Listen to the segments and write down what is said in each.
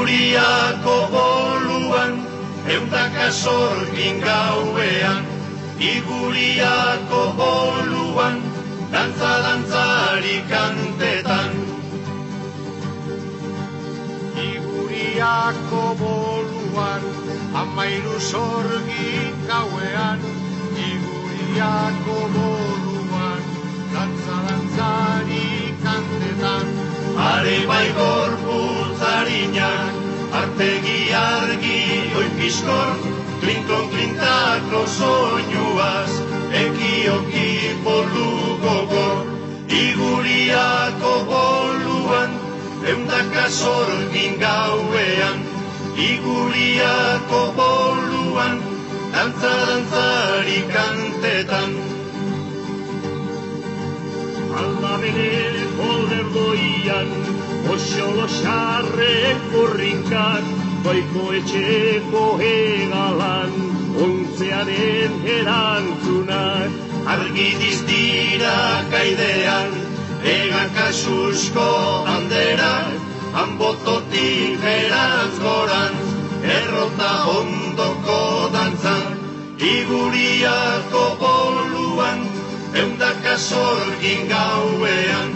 Iguriako boluan, eundaka sorgin gauean. Iguriako boluan, dantza-dantzari kantetan. Iguriako boluan, 13 sorgin gauean. Iguriako boluan, dantza-dantzari kantetan. Are bai gorputzarinak, arpegi argi oipiskor, klinklon klintako soinuaz, ekioki bolu gogor. Iguriako boluan, eundaka sorgin gauean. Iguriako boluan, dantza-dantzari kantetan. Aldameneko lerdoian, oxolo xarrek korrinkak, goiko etxeko hegalan, ontzearen erantzunak. Argi dizdira kaidean, egan kasusko handerak, hanbototik berantz gorantz, errota ondoko dantzan. Iguriako boluan, eundaka sorgin gauean.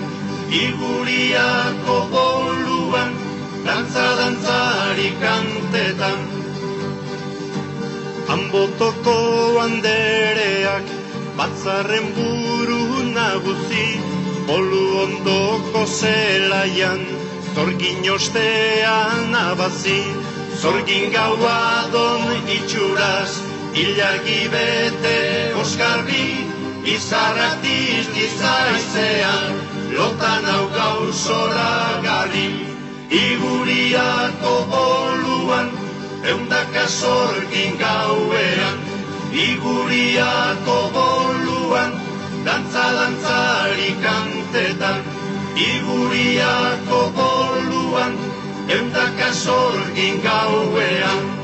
Iguriako boluan, dantza-dantzari kantetan. Hanbotoko handereak, batzarren buru nagusi, bolu ondoko zelaian, zorgin ostean abazi. Zorgin gaua don itxuraz, ilagi bete oskarbi, izarrak dizaizean, lotan hau gauzora garri. Iguriako boluan, eundaka sorgin gauean. Iguriako boluan, dantza-dantzari kantetan. Iguriako boluan, eundaka sorgin gauean.